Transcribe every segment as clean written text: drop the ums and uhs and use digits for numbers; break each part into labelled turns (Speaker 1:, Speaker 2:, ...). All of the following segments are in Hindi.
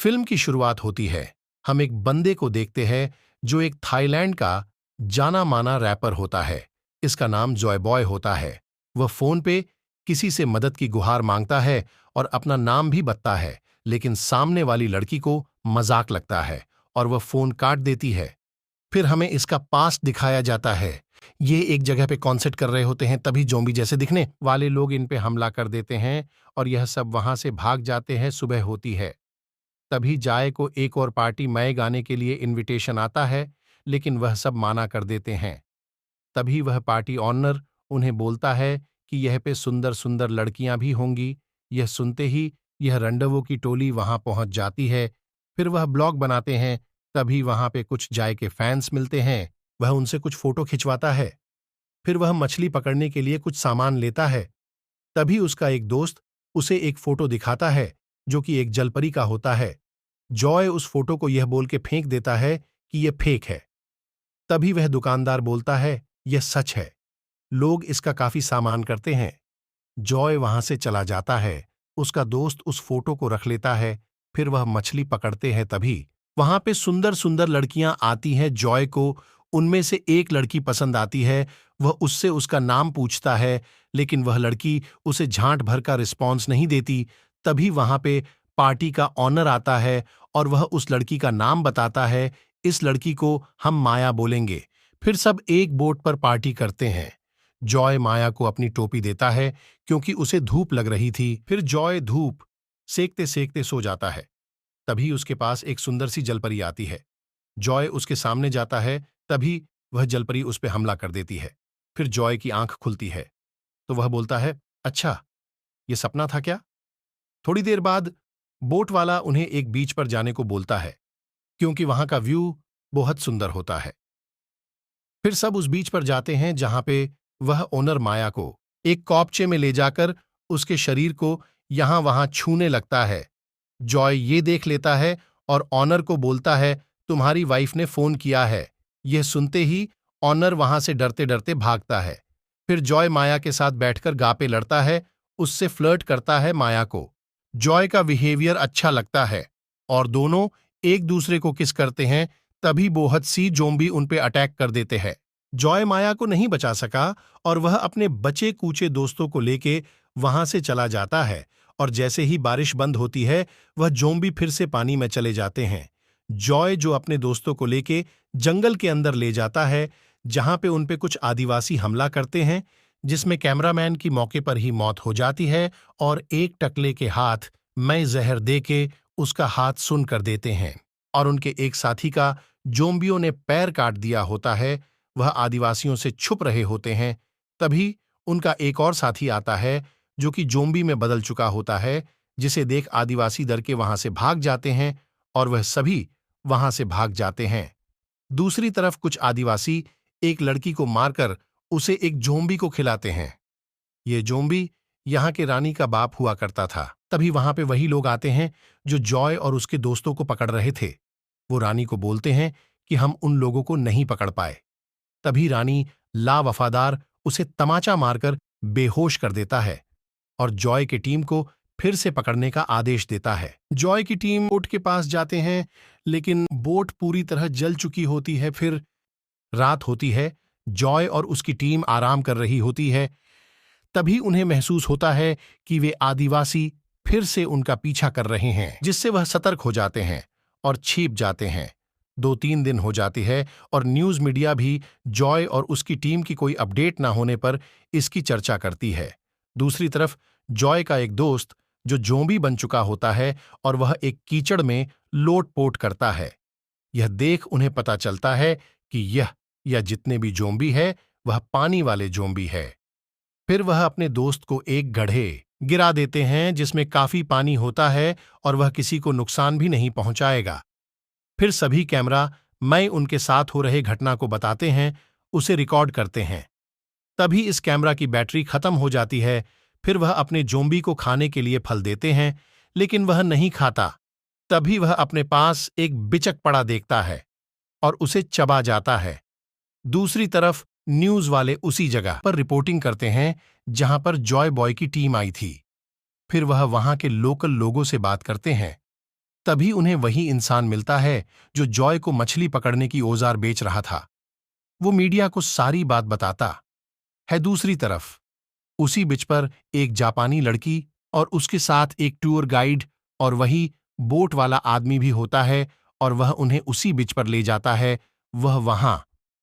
Speaker 1: फिल्म की शुरुआत होती है। हम एक बंदे को देखते हैं जो एक थाईलैंड का जाना माना रैपर होता है। इसका नाम जॉय बॉय होता है। वह फोन पे किसी से मदद की गुहार मांगता है और अपना नाम भी बताता है, लेकिन सामने वाली लड़की को मजाक लगता है और वह फोन काट देती है। फिर हमें इसका पास्ट दिखाया जाता है। ये एक जगह पे कॉन्सर्ट कर रहे होते हैं, तभी जोम्बी जैसे दिखने वाले लोग इन पे हमला कर देते हैं और यह सब वहां से भाग जाते हैं। सुबह होती है, तभी जाए को एक और पार्टी मए गाने के लिए इनविटेशन आता है, लेकिन वह सब माना कर देते हैं। तभी वह पार्टी ऑनर उन्हें बोलता है कि यह पे सुंदर सुंदर लड़कियां भी होंगी। यह सुनते ही यह रंडवों की टोली वहां पहुंच जाती है। फिर वह ब्लॉग बनाते हैं। तभी वहां पे कुछ जाय के फैंस मिलते हैं। वह उनसे कुछ फोटो खिंचवाता है। फिर वह मछली पकड़ने के लिए कुछ सामान लेता है। तभी उसका एक दोस्त उसे एक फोटो दिखाता है जो कि एक जलपरी का होता है। जॉय उस फोटो को यह बोल के फेंक देता है कि यह फेक है। तभी वह दुकानदार बोलता है यह सच है। लोग इसका काफी सामान करते हैं। जॉय वहां से चला जाता है। उसका दोस्त उस फोटो को रख लेता है। फिर वह मछली पकड़ते हैं। तभी वहां पे सुंदर सुंदर लड़कियां आती हैं जॉय को। उनमें से एक लड़की पसंद आती है। वह उससे उसका नाम पूछता है, लेकिन वह लड़की उसे झांट भर का रिस्पॉन्स नहीं देती। तभी वहां पे पार्टी का ऑनर आता है और वह उस लड़की का नाम बताता है। इस लड़की को हम माया बोलेंगे। फिर सब एक बोट पर पार्टी करते हैं। जॉय माया को अपनी टोपी देता है क्योंकि उसे धूप लग रही थी। फिर जॉय धूप सेकते सेकते सो जाता है। तभी उसके पास एक सुंदर सी जलपरी आती है। जॉय उसके सामने जाता है। तभी वह जलपरी उस पर हमला कर देती है। फिर जॉय की आंख खुलती है तो वह बोलता है, अच्छा, ये सपना था क्या? थोड़ी देर बाद बोट वाला उन्हें एक बीच पर जाने को बोलता है क्योंकि वहां का व्यू बहुत सुंदर होता है। फिर सब उस बीच पर जाते हैं जहां पे वह ओनर माया को एक कॉपचे में ले जाकर उसके शरीर को यहां वहां छूने लगता है। जॉय ये देख लेता है और ऑनर को बोलता है, तुम्हारी वाइफ ने फोन किया है। यह सुनते ही ऑनर वहां से डरते डरते भागता है। फिर जॉय माया के साथ बैठकर गापे लड़ता है, उससे फ्लर्ट करता है माया को। जॉय का बिहेवियर अच्छा लगता है और दोनों एक दूसरे को किस करते हैं। तभी बहुत सी जोम्बी उन पे अटैक कर देते हैं। जॉय माया को नहीं बचा सका और वह अपने बचे कूचे दोस्तों को लेके वहां से चला जाता है। और जैसे ही बारिश बंद होती है, वह जोम्बी फिर से पानी में चले जाते हैं। जॉय जो अपने दोस्तों को लेके जंगल के अंदर ले जाता है, जहां पे उन पे कुछ आदिवासी हमला करते हैं, जिसमें कैमरामैन की मौके पर ही मौत हो जाती है और एक टकले के हाथ मई जहर दे के उसका हाथ सुन कर देते हैं। और उनके एक साथी का जोम्बियों ने पैर काट दिया होता है। वह आदिवासियों से छुप रहे होते हैं। तभी उनका एक और साथी आता है जो कि जोम्बी में बदल चुका होता है, जिसे देख आदिवासी डर के वहां से भाग जाते हैं और वह सभी वहां से भाग जाते हैं। दूसरी तरफ कुछ आदिवासी एक लड़की को मारकर उसे एक जोम्बी को खिलाते हैं। ये जोम्बी यहाँ के रानी का बाप हुआ करता था। तभी वहां पे वही लोग आते हैं जो जॉय और उसके दोस्तों को पकड़ रहे थे। वो रानी को बोलते हैं कि हम उन लोगों को नहीं पकड़ पाए। तभी रानी लावफादार उसे तमाचा मारकर बेहोश कर देता है और जॉय की टीम को फिर से पकड़ने का आदेश देता है। जॉय की टीम बोट के पास जाते हैं, लेकिन बोट पूरी तरह जल चुकी होती है। फिर रात होती है। जॉय और उसकी टीम आराम कर रही होती है। तभी उन्हें महसूस होता है कि वे आदिवासी फिर से उनका पीछा कर रहे हैं, जिससे वह सतर्क हो जाते हैं और छिप जाते हैं। 2-3 दिन हो जाती है और न्यूज मीडिया भी जॉय और उसकी टीम की कोई अपडेट ना होने पर इसकी चर्चा करती है। दूसरी तरफ जॉय का एक दोस्त जो जोम्बी बन चुका होता है और वह एक कीचड़ में लोट-पोट करता है। यह देख उन्हें पता चलता है कि यह जितने भी जोम्बी है वह पानी वाले जोम्बी है। फिर वह अपने दोस्त को एक गड्ढे गिरा देते हैं जिसमें काफी पानी होता है और वह किसी को नुकसान भी नहीं पहुंचाएगा। फिर सभी कैमरा मैं उनके साथ हो रहे घटना को बताते हैं, उसे रिकॉर्ड करते हैं। तभी इस कैमरा की बैटरी खत्म हो जाती है। फिर वह अपने जोम्बी को खाने के लिए फल देते हैं, लेकिन वह नहीं खाता। तभी वह अपने पास एक बिचक पड़ा देखता है और उसे चबा जाता है। दूसरी तरफ न्यूज वाले उसी जगह पर रिपोर्टिंग करते हैं जहां पर जॉय बॉय की टीम आई थी। फिर वह वहां के लोकल लोगों से बात करते हैं। तभी उन्हें वही इंसान मिलता है जो जॉय को मछली पकड़ने की औजार बेच रहा था। वो मीडिया को सारी बात बताता है। दूसरी तरफ उसी बिच पर एक जापानी लड़की और उसके साथ एक टूर गाइड और वही बोट वाला आदमी भी होता है और वह उन्हें उसी बिच पर ले जाता है। वह वहां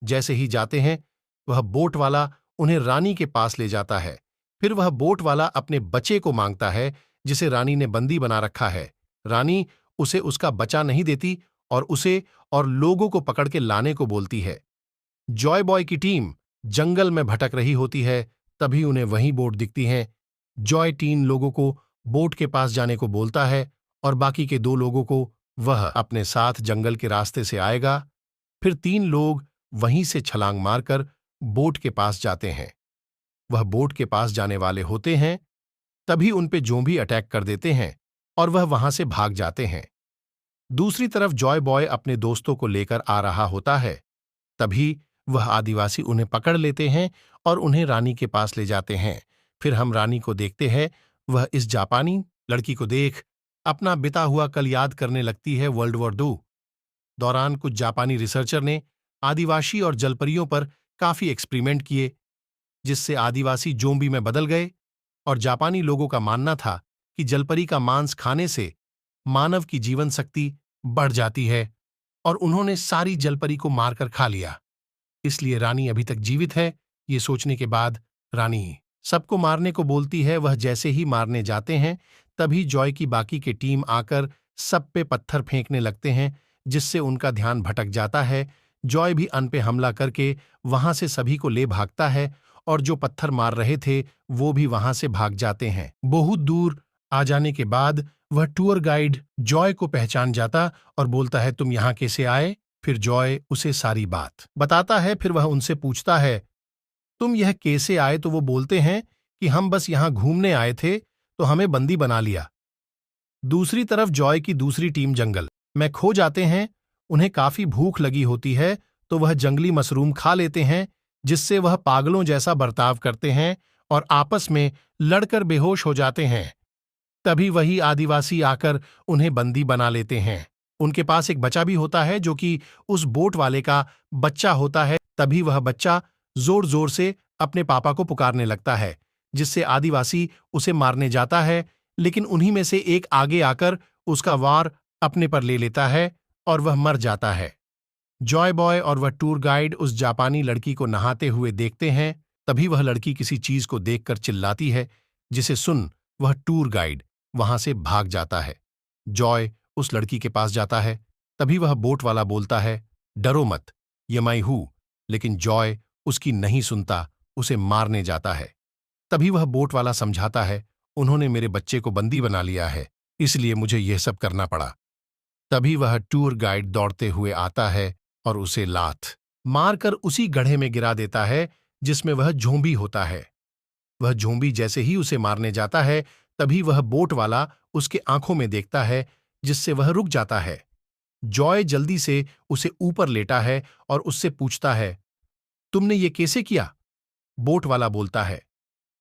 Speaker 1: जैसे ही जाते हैं, वह बोट वाला उन्हें रानी के पास ले जाता है। फिर वह बोट वाला अपने बच्चे को मांगता है जिसे रानी ने बंदी बना रखा है। रानी उसे उसका बचा नहीं देती और उसे और लोगों को पकड़ के लाने को बोलती है। जॉय बॉय की टीम जंगल में भटक रही होती है। तभी उन्हें वही बोट दिखती है। जॉय 3 लोगों को बोट के पास जाने को बोलता है और बाकी के 2 लोगों को वह अपने साथ जंगल के रास्ते से आएगा। फिर 3 लोग वहीं से छलांग मारकर बोट के पास जाते हैं। वह बोट के पास जाने वाले होते हैं, तभी उन पे ज़ोंबी अटैक कर देते हैं और वह वहां से भाग जाते हैं। दूसरी तरफ जॉय बॉय अपने दोस्तों को लेकर आ रहा होता है। तभी वह आदिवासी उन्हें पकड़ लेते हैं और उन्हें रानी के पास ले जाते हैं। फिर हम रानी को देखते हैं। वह इस जापानी लड़की को देख अपना बिता हुआ कल याद करने लगती है। वर्ल्ड वॉर 2 दौरान कुछ जापानी रिसर्चर ने आदिवासी और जलपरियों पर काफी एक्सपेरिमेंट किए, जिससे आदिवासी ज़ोंबी में बदल गए और जापानी लोगों का मानना था कि जलपरी का मांस खाने से मानव की जीवन शक्ति बढ़ जाती है और उन्होंने सारी जलपरी को मारकर खा लिया। इसलिए रानी अभी तक जीवित है। ये सोचने के बाद रानी सबको मारने को बोलती है। वह जैसे ही मारने जाते हैं, तभी जॉय की बाकी की टीम आकर सब पे पत्थर फेंकने लगते हैं, जिससे उनका ध्यान भटक जाता है। जॉय भी अन पे हमला करके वहां से सभी को ले भागता है और जो पत्थर मार रहे थे वो भी वहां से भाग जाते हैं। बहुत दूर आ जाने के बाद वह टूर गाइड जॉय को पहचान जाता और बोलता है, तुम यहां कैसे आए? फिर जॉय उसे सारी बात बताता है। फिर वह उनसे पूछता है, तुम यह कैसे आए? तो वो बोलते हैं कि हम बस यहां घूमने आए थे तो हमें बंदी बना लिया। दूसरी तरफ जॉय की दूसरी टीम जंगल में खो जाते हैं। उन्हें काफी भूख लगी होती है तो वह जंगली मशरूम खा लेते हैं, जिससे वह पागलों जैसा बर्ताव करते हैं और आपस में लड़कर बेहोश हो जाते हैं। तभी वही आदिवासी आकर उन्हें बंदी बना लेते हैं। उनके पास एक बच्चा भी होता है जो कि उस बोट वाले का बच्चा होता है। तभी वह बच्चा जोर जोर से अपने पापा को पुकारने लगता है, जिससे आदिवासी उसे मारने जाता है, लेकिन उन्हीं में से एक आगे आकर उसका वार अपने पर ले लेता है और वह मर जाता है। जॉय बॉय और वह टूर गाइड उस जापानी लड़की को नहाते हुए देखते हैं। तभी वह लड़की किसी चीज को देखकर चिल्लाती है, जिसे सुन वह टूर गाइड वहां से भाग जाता है। जॉय उस लड़की के पास जाता है। तभी वह बोट वाला बोलता है, डरो मत, ये मैं हूं। लेकिन जॉय उसकी नहीं सुनता, उसे मारने जाता है। तभी वह बोट वाला समझाता है, उन्होंने मेरे बच्चे को बंदी बना लिया है, इसलिए मुझे यह सब करना पड़ा। तभी वह टूर गाइड दौड़ते हुए आता है और उसे लात मारकर उसी गड्ढे में गिरा देता है जिसमें वह ज़ोंबी होता है। वह ज़ोंबी जैसे ही उसे मारने जाता है, तभी वह बोट वाला उसके आंखों में देखता है, जिससे वह रुक जाता है। जॉय जल्दी से उसे ऊपर लेटा है और उससे पूछता है, तुमने ये कैसे किया? बोट वाला बोलता है,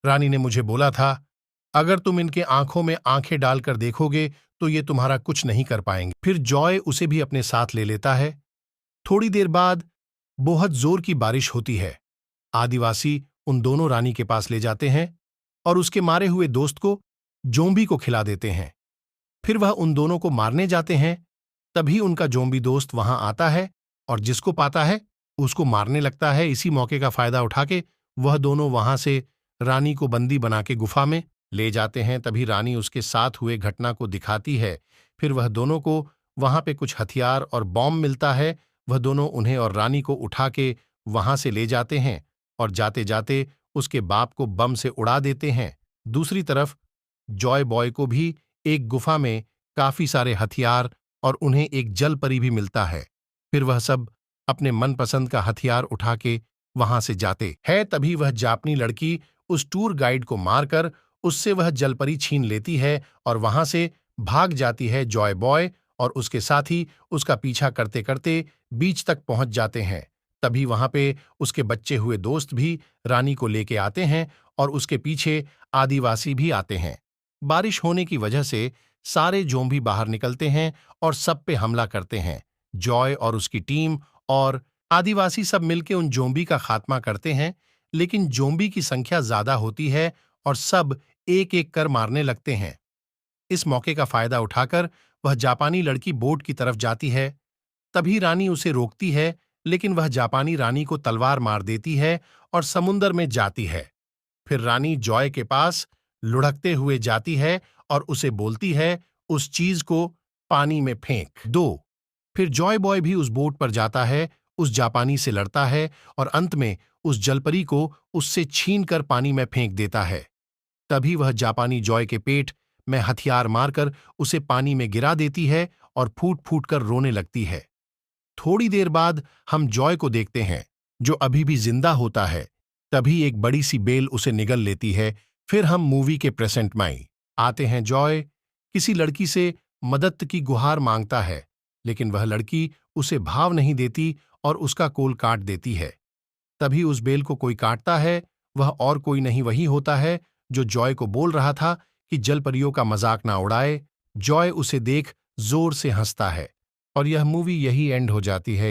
Speaker 1: रानी ने मुझे बोला था, अगर तुम इनके आंखों में आंखें डालकर देखोगे तो ये तुम्हारा कुछ नहीं कर पाएंगे। फिर जॉय उसे भी अपने साथ ले लेता है। थोड़ी देर बाद बहुत जोर की बारिश होती है। आदिवासी उन दोनों रानी के पास ले जाते हैं और उसके मारे हुए दोस्त को ज़ोंबी को खिला देते हैं। फिर वह उन दोनों को मारने जाते हैं। तभी उनका ज़ोंबी दोस्त वहां आता है और जिसको पाता है उसको मारने लगता है। इसी मौके का फायदा उठा के वह दोनों वहां से रानी को बंदी बना के गुफा में ले जाते हैं। तभी रानी उसके साथ हुए घटना को दिखाती है। फिर वह दोनों को वहां पे कुछ हथियार और बॉम्ब मिलता है। वह दोनों उन्हें और रानी को उठा के वहां से ले जाते हैं और जाते जाते उसके बाप को बम से उड़ा देते हैं। दूसरी तरफ जॉय बॉय को भी एक गुफा में काफी सारे हथियार और उन्हें एक जल परी भी मिलता है। फिर वह सब अपने मनपसंद का हथियार उठा के वहां से जाते हैं। तभी वह जापानी लड़की उस टूर गाइड को मारकर उससे वह जलपरी छीन लेती है और वहां से भाग जाती है। जॉय बॉय और उसके साथी उसका पीछा करते करते बीच तक पहुंच जाते हैं। तभी वहां पे उसके बच्चे हुए दोस्त भी रानी को लेके आते हैं और उसके पीछे आदिवासी भी आते हैं। बारिश होने की वजह से सारे ज़ोंबी बाहर निकलते हैं और सब पे हमला करते हैं। जॉय और उसकी टीम और आदिवासी सब मिलके उन ज़ोंबी का खात्मा करते हैं, लेकिन ज़ोंबी की संख्या ज्यादा होती है और सब एक-एक कर मारने लगते हैं। इस मौके का फायदा उठाकर वह जापानी लड़की बोट की तरफ जाती है। तभी रानी उसे रोकती है, लेकिन वह जापानी रानी को तलवार मार देती है और समुंदर में जाती है। फिर रानी जॉय के पास लुढ़कते हुए जाती है और उसे बोलती है, उस चीज को पानी में फेंक दो। फिर जॉय बॉय भी उस बोट पर जाता है, उस जापानी से लड़ता है और अंत में उस जलपरी को उससे छीनकर पानी में फेंक देता है। तभी वह जापानी जॉय के पेट में हथियार मारकर उसे पानी में गिरा देती है और फूट फूट कर रोने लगती है। थोड़ी देर बाद हम जॉय को देखते हैं, जो अभी भी जिंदा होता है। तभी एक बड़ी सी बेल उसे निगल लेती है। फिर हम मूवी के प्रेजेंट में आते हैं। जॉय किसी लड़की से मदद की गुहार मांगता है, लेकिन वह लड़की उसे भाव नहीं देती और उसका कोल काट देती है। तभी उस बेल को कोई काटता है। वह और कोई नहीं, वही होता है जो जॉय को बोल रहा था कि जलपरियों का मजाक ना उड़ाए। जॉय उसे देख जोर से हंसता है और यह मूवी यही एंड हो जाती है।